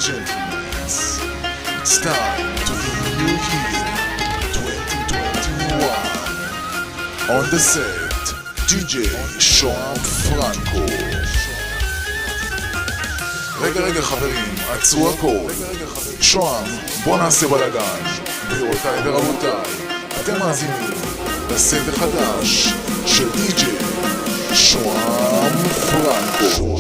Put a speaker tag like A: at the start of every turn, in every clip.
A: gentlemen, it's time to the new year 2021. On the set, DJ שועם פרנקו. רגע חברים, עצרו הכל. שועם, בוא נעשה בלגן. גבירותיי ורבותיי, אתם מאזינים לסט החדש של DJ שועם פרנקו.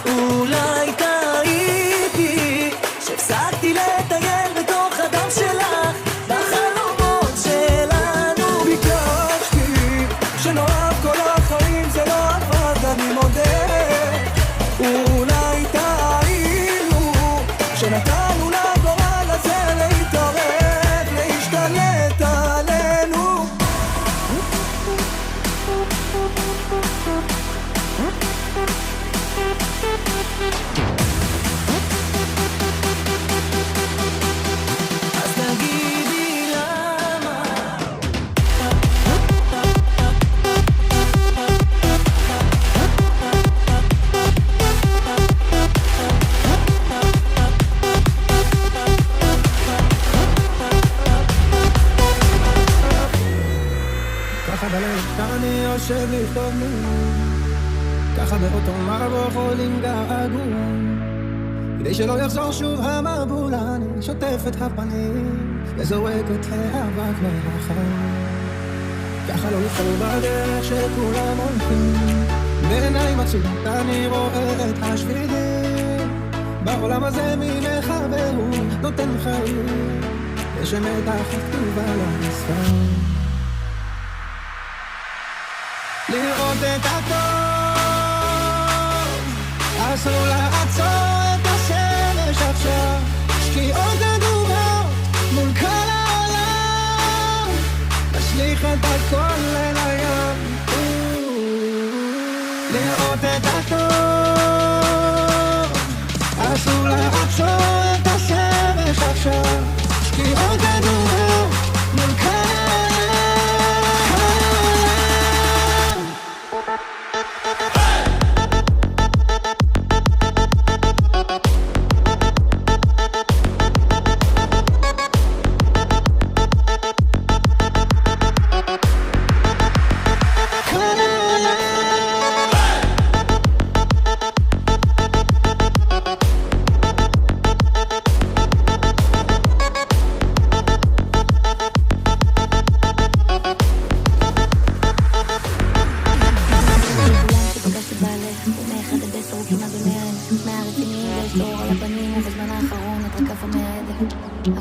B: אולי טעיתי שהפסקתי לטייל בתוך הדם שלך בחלומות שלנו ביקשתי שנאהב כל החיים זה לא עבד אני מודה אולי טעינו שנתנו לגורל הזה להתערב להשתלט עלינו אז תגידי למה
C: ככה בלב, אני יושב לכתוב מילים ככה באותו מבוא חולים געגועים כדי שלא יחזור שוב המבול אני שוטף את הפנים וזורק את האבק מהחיים ככה לא לבחור בדרך שכולם הולכים בעיניים עצומות אני רואה את השבילים בעולם הזה מי מחבר הוא נותן חיים יש אמת הכי כתובה למספר לראות את הטוב אסור לעצור את השמש עכשיו שקיעות אדומות מול כל העולם תשליך את הכל אל הים לראות את הטוב אסור לעצור את השמש עכשיו שקיעות אדומות מול כל העולם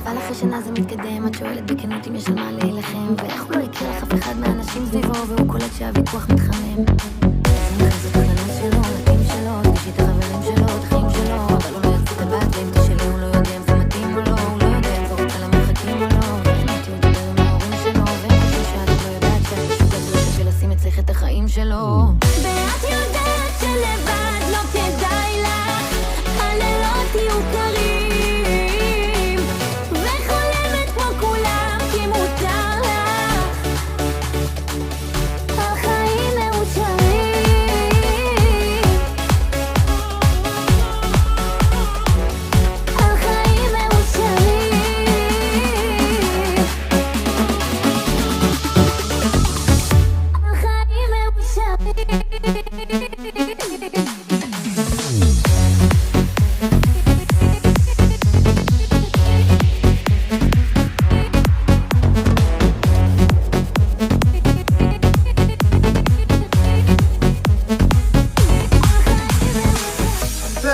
C: אבל אחרי שנה זה מתקדם, את שואלת בכנות אם יש על מה להילחם ואיך הוא לא יקרה לך אף אחד מהאנשים סביבו והוא קולט שהוויכוח מתחמם זה מחזק את החלום שלו, לתים שלו, תגישי את החברים שלו, את החיים שלו אבל הוא לא יחזיק את הבת ואם תשאלי הוא לא יודע אם זה מתאים או לא הוא לא יודע אם זה רוצה למרחקים או לא ואמת הוא דיבר עם ההורים שלו והם חושבים שאת לא יודעת שאת שוק הגדול בשביל לשים אצלך את החיים שלו ואת יודעת שלבד לא כדאי לך הלילות יהיו קרים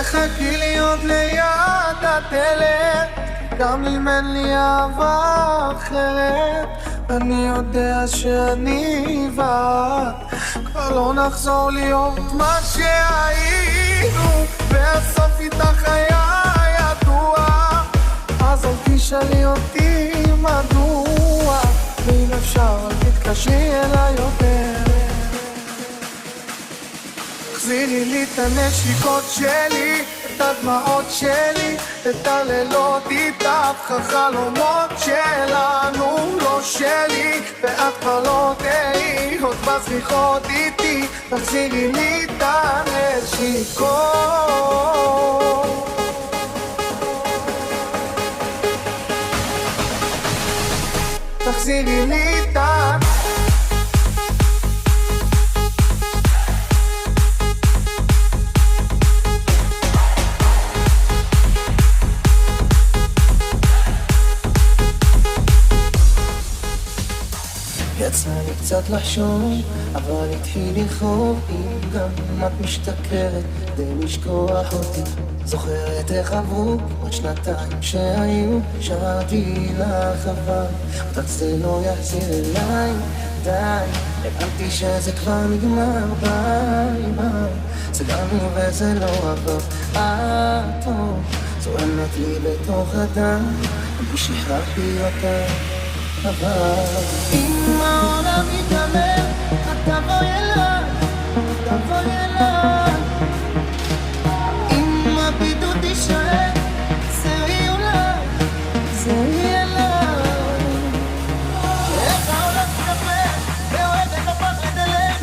D: תחכי להיות ליד התלת גם אם אין לי אהבה אחרת אני יודע שאני ואת כבר לא נחזור להיות מה שהיינו, והסוף איתך היה ידוע. אז אל תשאלי אותי מדוע, ואם אפשר אל תתקשרי אליי יותר. תחזירי לי את הנשיקות שלי, את הדמעות שלי, את הלילות איתך, החלומות שלנו לא שלי, ואת כבר לא תהי עוד בזריחות איתי. תחזירי לי את הנשיקות, תחזירי לי את הנשיקות. יצא לי קצת לחשוב, אבל התחיל לכאוב. אם גם את משתכרת כדי לשכוח אותי, זוכרת איך עברו עוד שנתיים שהיו. שרתי לך אבל אותך זה לא יחזיר אליי, די. הבנתי שזה כבר נגמר, ביי ביי. סגרנו וזה לא עבר, את טוב זורמת לי בתוך הדם, אני שחררתי אותה. אם העולם יתאמר, את תבואי אליי, תבואי אליי. אם הבידוד תישאר, זהי אולי, זהי אליי. איך העולם תתאפר, ואוהבת הפחד אליך,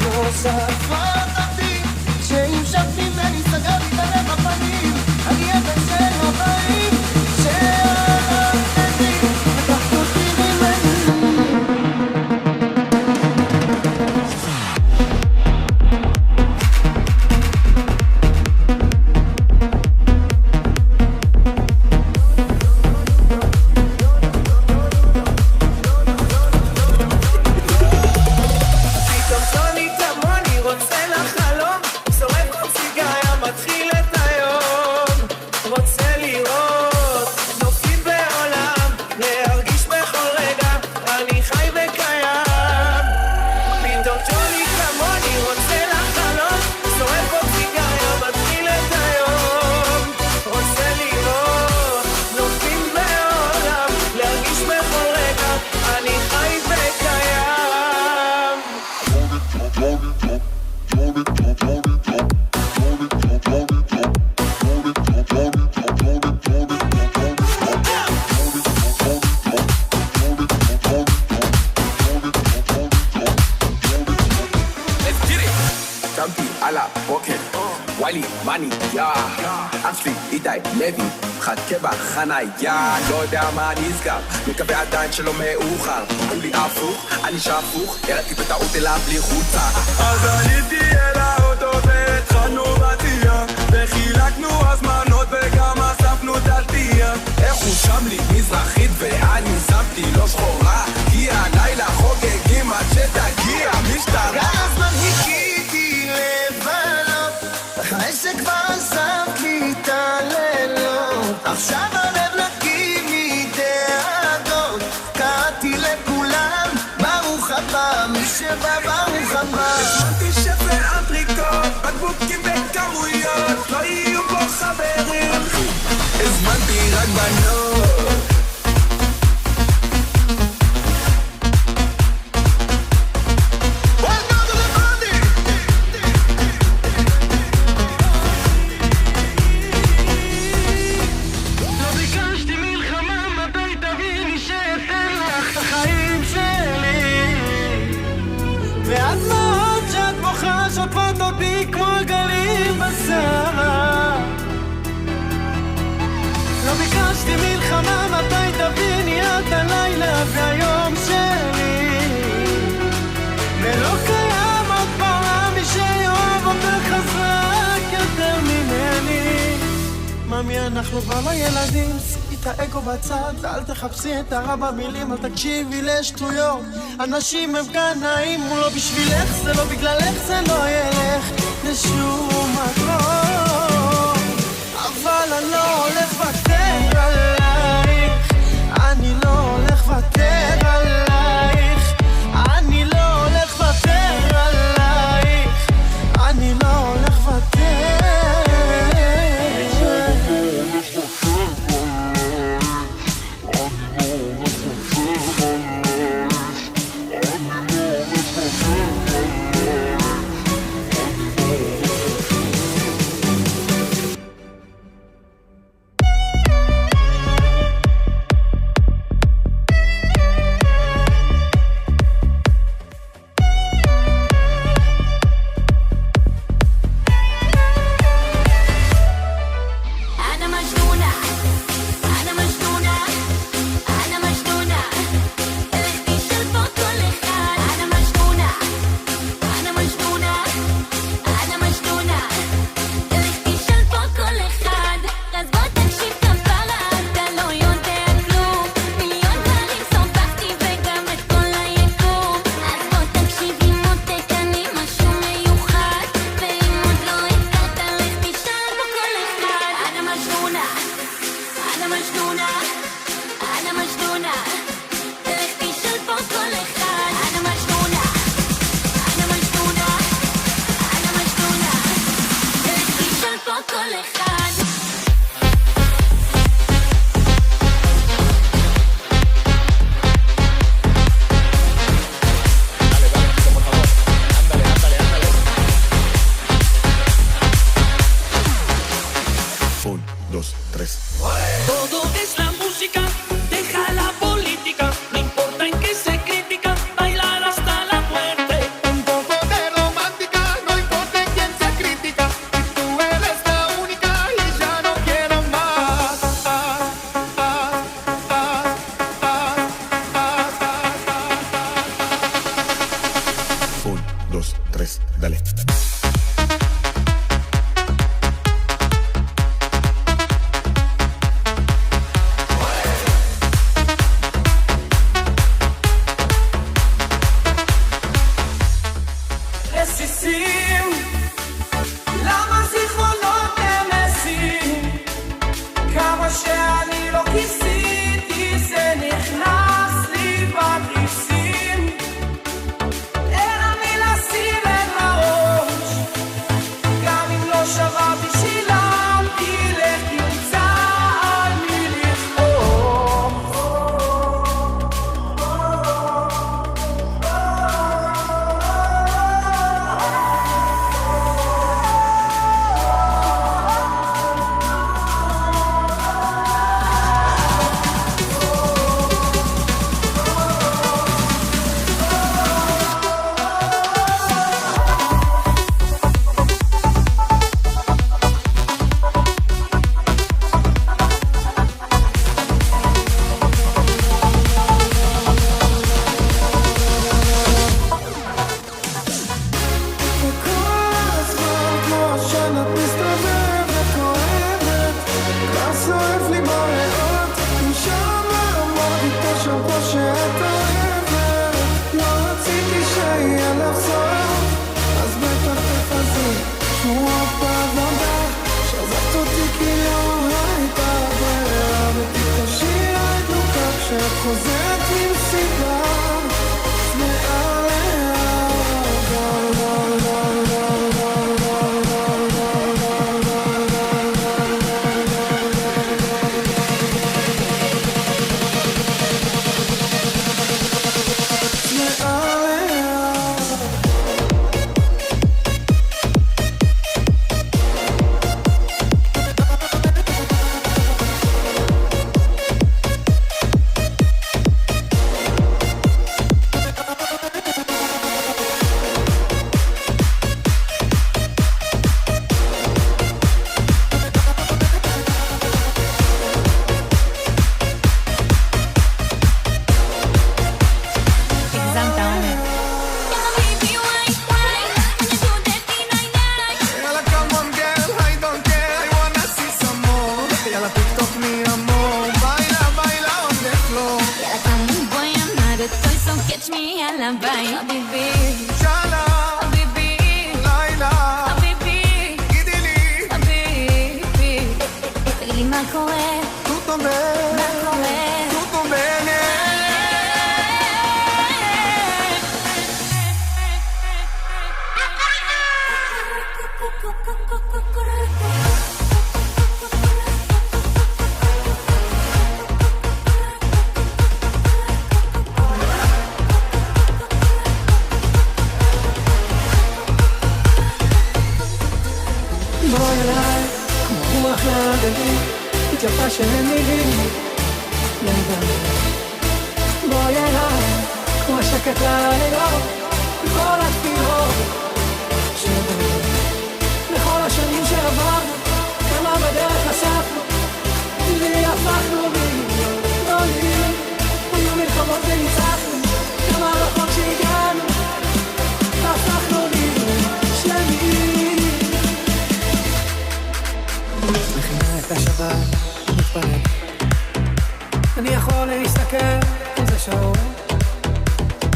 D: לא ספרת אותי, שהמשכת ממני, סגרתי את הלב בפנים. אני אבן של הבאים, שהלכתי חנייה, לא יודע מה נסגר, מקווה עדיין שלא מאוחר. הוא לי הפוך, אני שפוך, ירדתי בטעות אליו בלי חוצה. אז עליתי אל האוטו והתחלנו בתייה, וחילקנו הזמנות וגם אספנו דלתייה. איך הוא שם לי מזרחית ואני שמתי לו שחורה, כי הלילה חוגגים עד שתגיע משטרה. הזמן חיכיתי לבלות, אחרי שכבר אספת לי את הלילות. עכשיו הלב נקי מדאגות, קראתי לכולם ברוך הבא, מי שבא ברוך הבא. הזמנתי שפל אנטריקות, בקבוקים בכמויות, לא יהיו פה חברים, הזמנתי רק בנות. כמו גלים בסערה, לא ביקשתי מלחמה, מתי תביני את הלילה והיום שלי, ולא קיים עוד בעולם מי שיאהב אותך חזק יותר ממני. ממי אנחנו כבר לא ילדים, שימי את האגו בצד ואל תחפשי את הרע במילים, אל תקשיבי לשטויות, אנשים הם קנאים, הוא לא בשבילך, זה לא בגללך, זה לא ילך לשום מקום. אבל אני לא הולך לוותר עלייך, אני לא הולך לוותר עלייך.
C: מג'נונה, לך תשאל פה כל אחד. אני מג'נונה, אני מג'נונה, אני מג'נונה, לך תשאל פה כל אחד.
B: Todo es la música, deja la política, no importa en qué se critica, bailar hasta la muerte.
E: Un poco de romántica, no importa en quién se critica, tú eres la única y ya no quiero más.
A: Un, dos, tres, dale.
B: רסיסים, למה זיכרונות נמסים? כמה שאני לא כיסיתי זה נכנס לי בתריסים. אין אני לשים את הראש, גם אם לא שברתי שילמתי, לך תמצא על מי לכתוב. חוזרת עם סיבה מעליה אני יכול להסתכל על זה שעות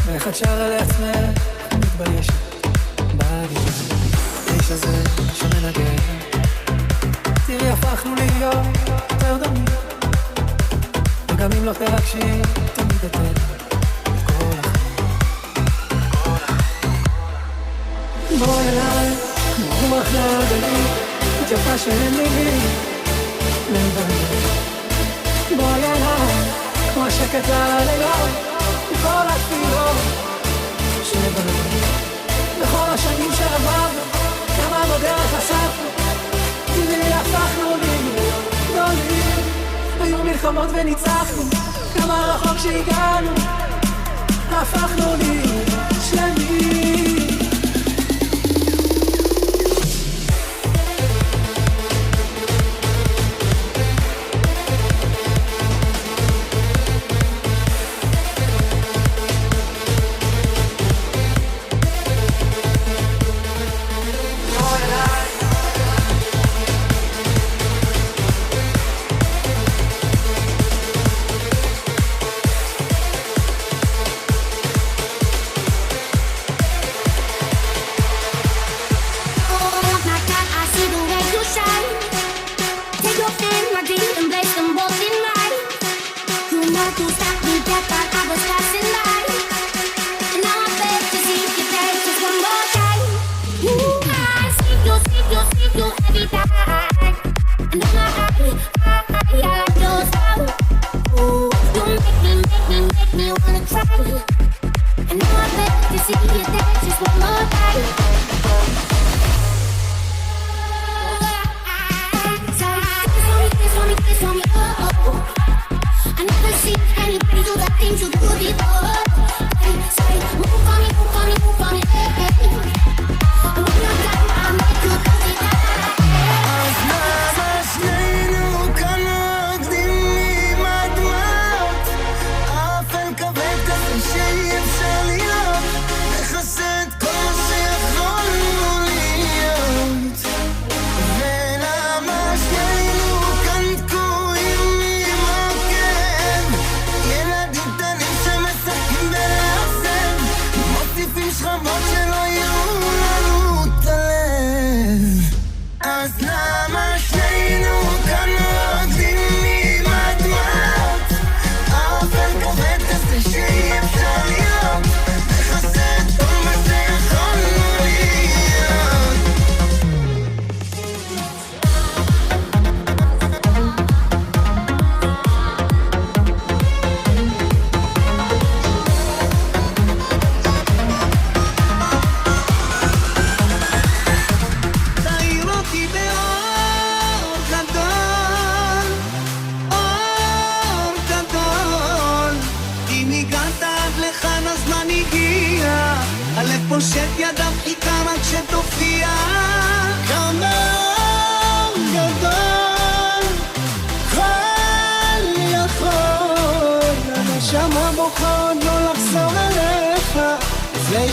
B: ואיך את שרה לעצמך מתביישת בגישה האיש הזה שמנגן תראי הפכנו להיות יותר דומים
F: גם אם לא תרגשי, תמיד אתן את כל החיים. בואי אליי, כמו רוח ידני, את יפה שאין לי לבני. בואי אליי, כמו השקט ללילות, מכל התפילות שבני. בכל השנים שעברנו, כמה בדרך אספנו, תראי הפכנו לי גדולים. היו מלחמות וניצחנו, כמה רחוק שהגענו, הפכנו לי שלמים.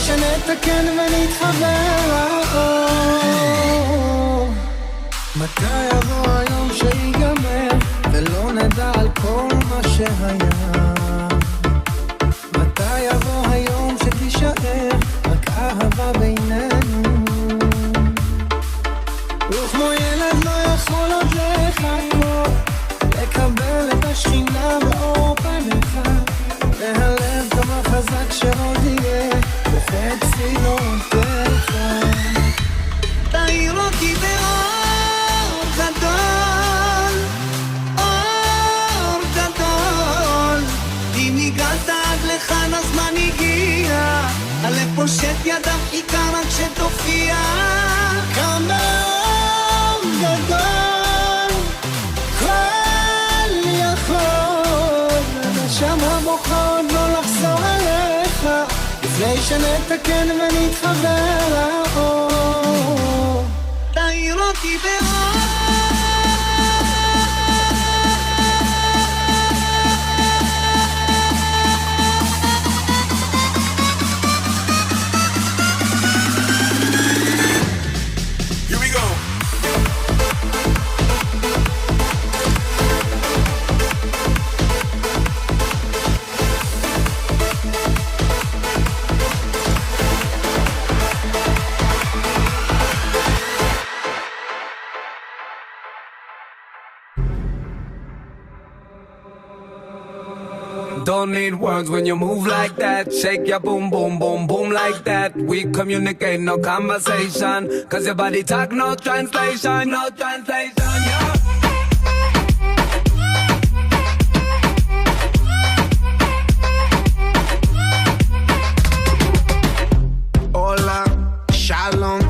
G: שנתקן ונתחבר. מתי יבוא היום שיגמר ולא נדע על כל מה שהיה? מתי יבוא היום שתישאר רק אהבה בינינו? וכמו ילד לא יכול עוד לחכות לקבל את השכינה באור פניך, והלב כמה חזק שעוד יהיה וחצי לא תלך.
B: תאיר אותי באור גדול, אור גדול. אם הגעת עד לכאן הזמן הגיע, הלב פושט ידיו חיכה רק שתופיע.
G: כמה אור גדול, כל יכול, הנשמה בוכה עוד לא לחזור אליך, לפני שנתקן ונתחבר.
B: תאיר אותי באור.
D: Don't need words when you move like that. Shake your boom, boom, boom, boom like that. We communicate, no conversation. Cause your body talk, no translation, no translation, yeah.
H: Hola, shalom.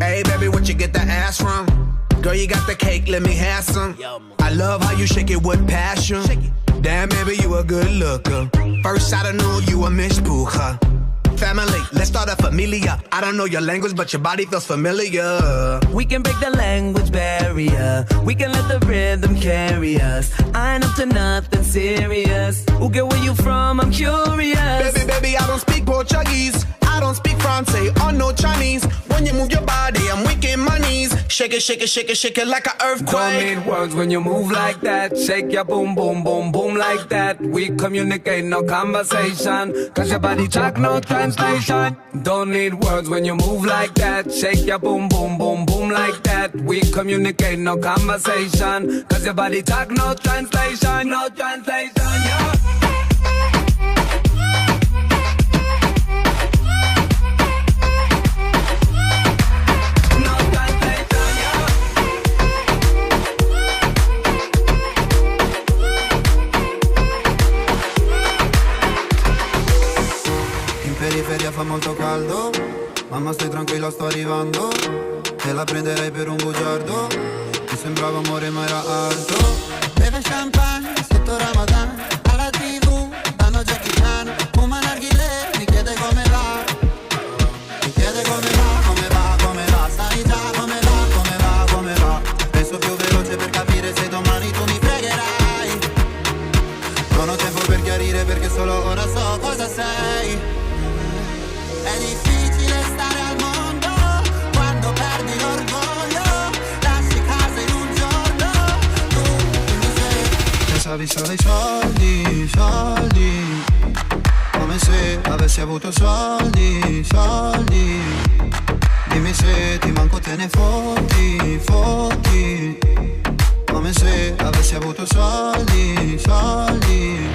H: Hey baby, where'd you get the ass from? Girl, you got the cake, let me have some. I love how you shake it with passion. Damn, baby, you a good looker. First I knew you a Miss Puja. Family, let's start a familia. I don't know your language, but your body feels familiar.
B: We can break the language barrier. We can let the rhythm carry us. I ain't up to nothing serious. Ooh, girl, where you from? I'm curious.
H: Baby, I don't speak Portuguese. I don't speak Francais or no Chinese. When you move your body, I'm weak in my knees. Shake it, shake it, shake it, shake it like an earthquake.
D: Don't need words when you move like that. Shake your boom, boom, boom, boom like that. We communicate, no conversation. Cause your body talk, no translation. Don't need words when you move like that. Shake your boom, boom, boom, boom like that. We communicate, no conversation. Cause your body talk, no translation, no translation, yeah.
I: Fa molto caldo, mamma stai tranquilla sto arrivando. Te la prenderei per un bugiardo. Mi sembrava amore ma era alto. Beve champagne sotto Ramadan. Alla TV danno Jackie Chan. Fuma narghilè, mi chiede come va. Mi chiede come va, come va, come va. Sai già come va, come va, come va. Penso più veloce per capire se domani tu mi fregherai. Non ho tempo per chiarire perché solo ora so cosa sei. È difficile stare al mondo quando perdi l'orgoglio, lasci casa in un giorno. Tu mi sei. Pensavi solo ai soldi, soldi, come se avessi avuto soldi, soldi. Dimmi se ti manco te ne fotti, fotti, come se avessi avuto soldi, soldi.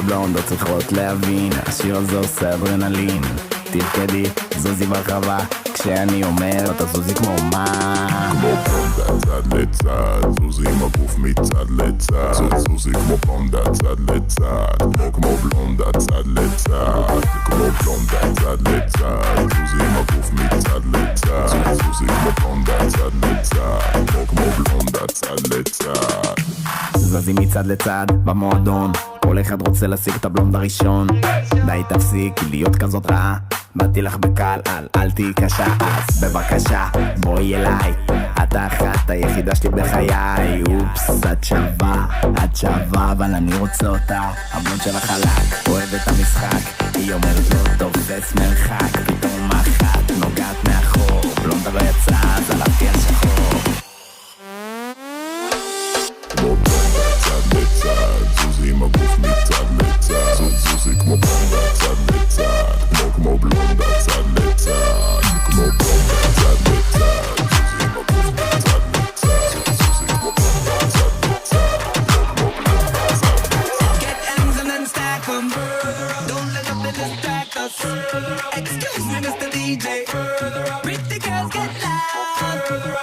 J: בלונדות צריכות להבין, השיר הזה עושה אדרנלין. תרקדי, זוזי ברחבה, כשאני אומר, אתה זוזי כמו מה?
A: כמו פונדה צד לצד, זוזי עם הגוף מצד לצד. זוזי כמו פונדה צד לצד, כמו בלונדה צד לצד. כמו פונדה צד לצד, זוזי עם הגוף מצד לצד. זוזי כמו פונדה צד לצד, כמו בלונדה צד לצד.
J: זזי מצד לצד, במועדון כל אחד רוצה להשיג את הבלונד הראשון. די תפסיקי להיות כזאת רעה, באתי לך בקל, אל תהי קשה. אז בבקשה, בואי אליי, את האחת היחידה שלי בחיי. אופס, את שווה, אבל אני רוצה אותה. הבלונד שלה חלק, אוהב את המשחק. היא אומרת לא תופס מרחק, פתאום אחת נוגעת מאחור. בלונדה לא יצא, אז הלכתי על שחור.
A: זוזי עם הגוף מצד לצד. זוזי כמו בלונדה צד לצד, כמו בלונדה צד לצד. כמו בלונדה צד לצד, זוזי עם הגוף מצד לצד. זוזי כמו בלונדה צד לצד, כמו בלונדה צד לצד.
B: Get ends and then stack them. Don't let up the distract us. Excuse me, Mr. DJ. Pretty girls get loud.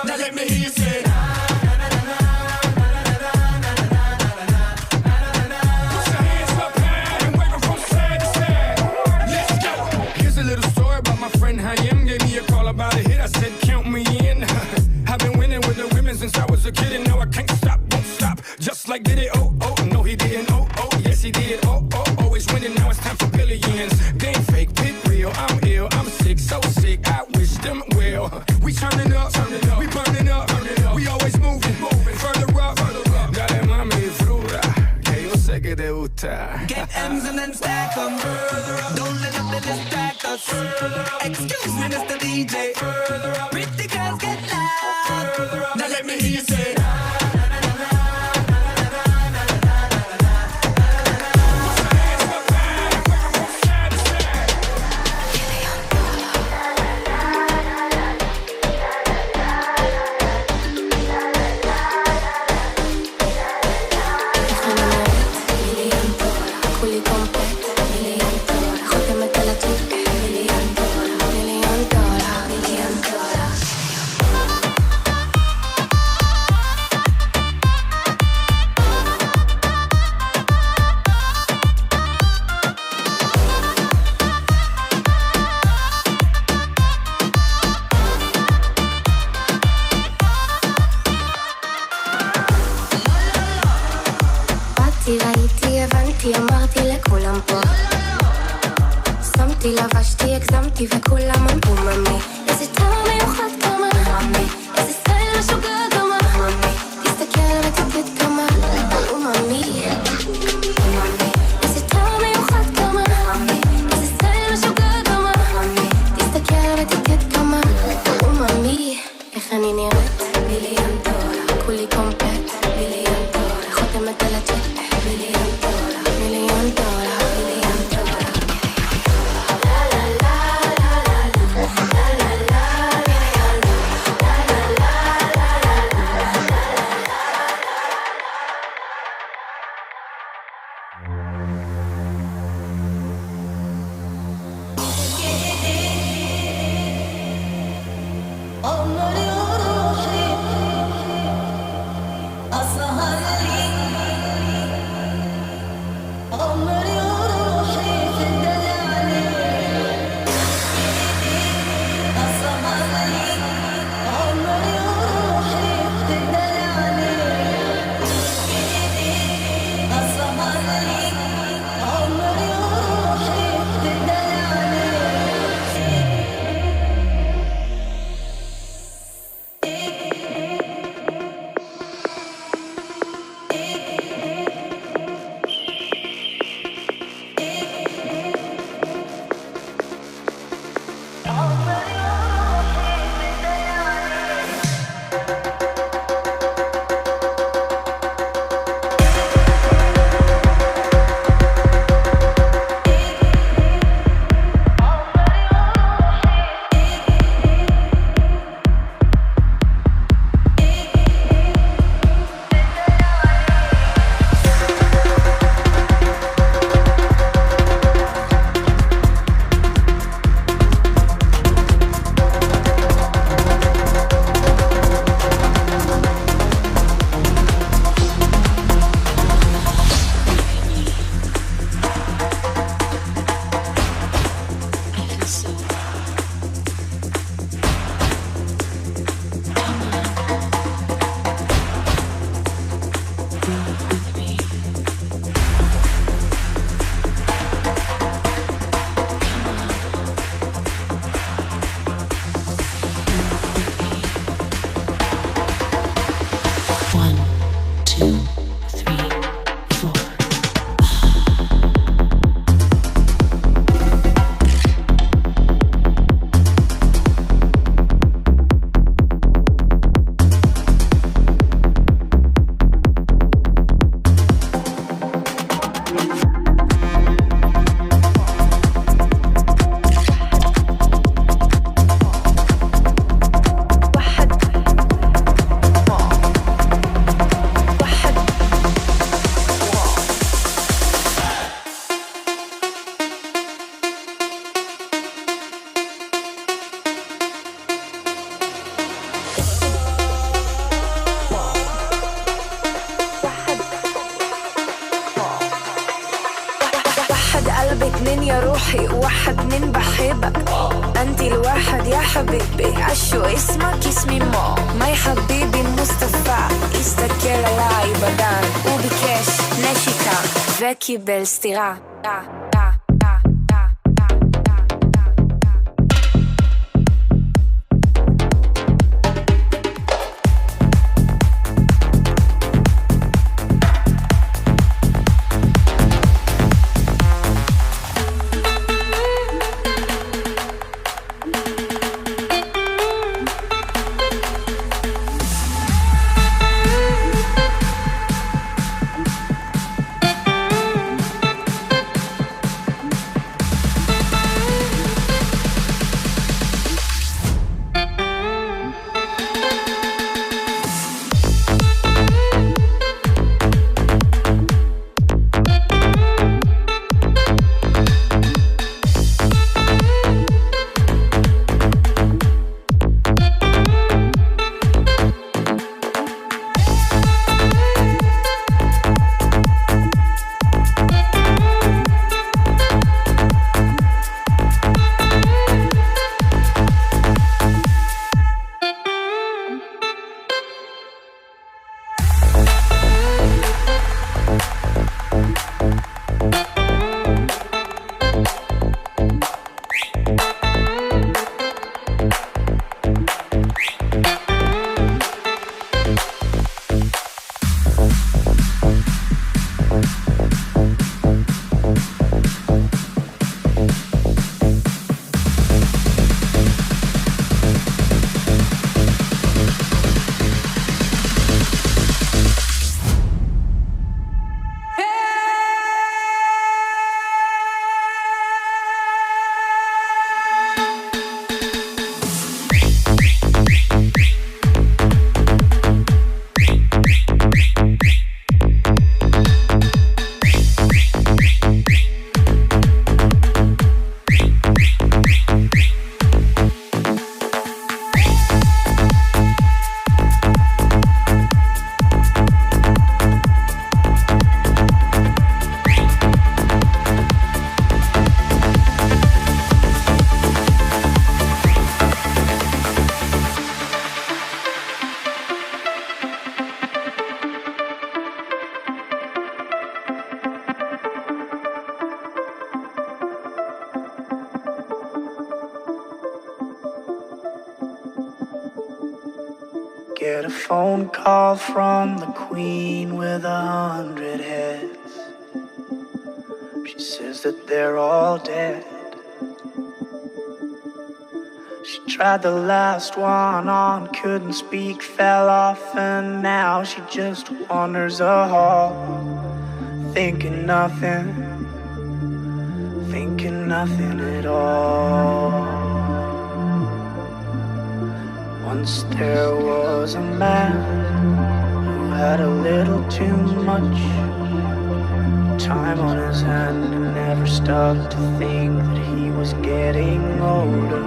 B: Now let me hear you say.
K: About a hit, I said count me in. I've been winning with the women since I was a kid, and now I can't stop, won't stop. Just like did it, oh, no he didn't, oh, yes he did, oh, always winning, now it's time for billions. Game fake, big real, I'm ill, I'm sick, so sick, I wish them well. We turning up, we burning up, we always moving, further up. Dale mami, disfruta, que yo sé que te gusta.
B: Get M's and then stack them. Don't let up the distract us. Excuse me, Mr. DJ. Pretty girls get loud. Now let me hear you say.
C: הגזמתי וכולם אמרו ממי איזה טעם מיוחד כמה ממי איזה סטייל משוגע כמה ממי תסתכל ותגיד כמה ממי איזה טעם מיוחד כמה ממי איזה סטייל משוגע כמה ממי תסתכל ותגיד כמה ממי איך אני נראית מיליון דולר כולי קומפלט מיליון דולר חותמת על הצ'ק מיליון דולר מיליון דולר מיליון דולר
L: קיבל סתירה
G: get a phone call from the queen with 100 heads. She says that they're all dead. She tried the last one on, couldn't speak, fell off, and now she just wanders a hall, thinking nothing at all. Once there was a man who had a little too much time on his hand and never stopped to think that he was getting older.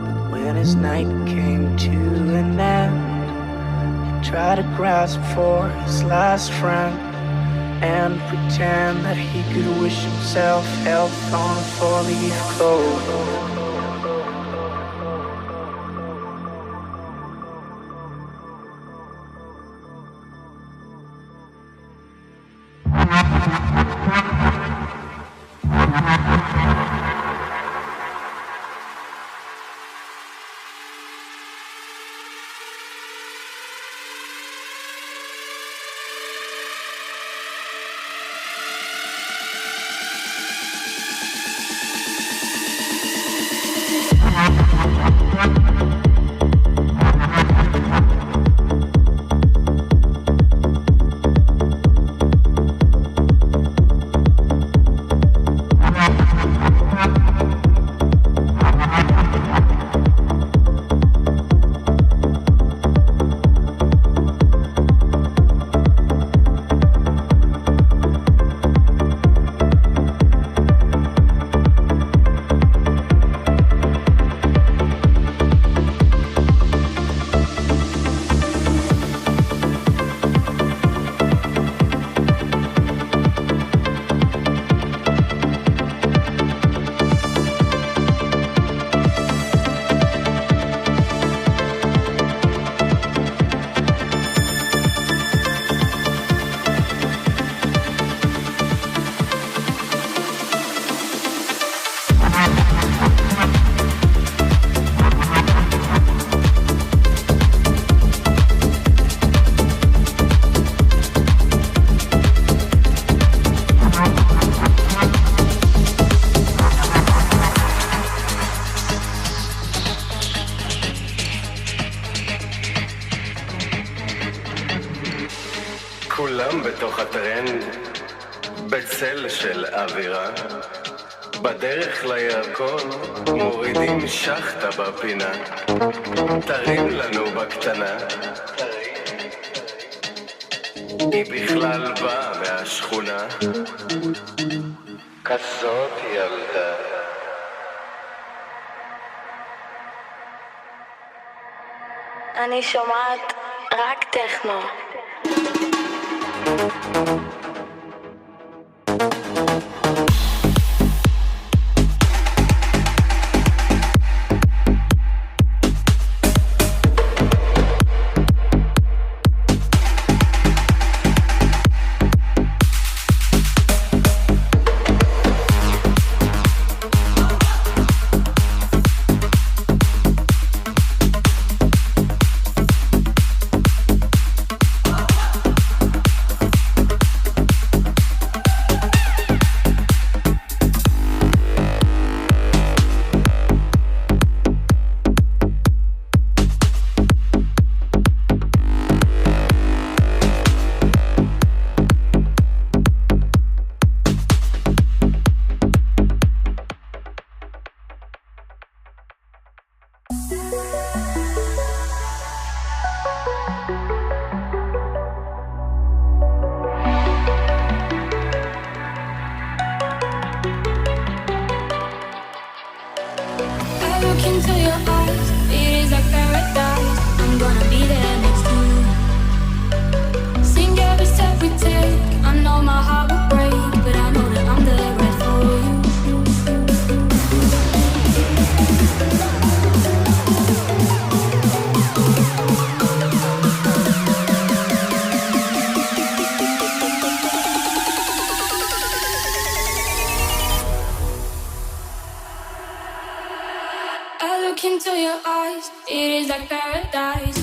G: But when his night came to an end, he tried to grasp for his last friend and pretend that he could wish himself health on a four-leaf clover.
M: כולם בתוך הטרנד, בצל של אווירה, בדרך לירקון מורידים שחטה בפינה, תרים לנו בקטנה, היא בכלל באה מהשכונה, כזאת ילדה.
L: אני שומעת רק טכנו.
N: eyes.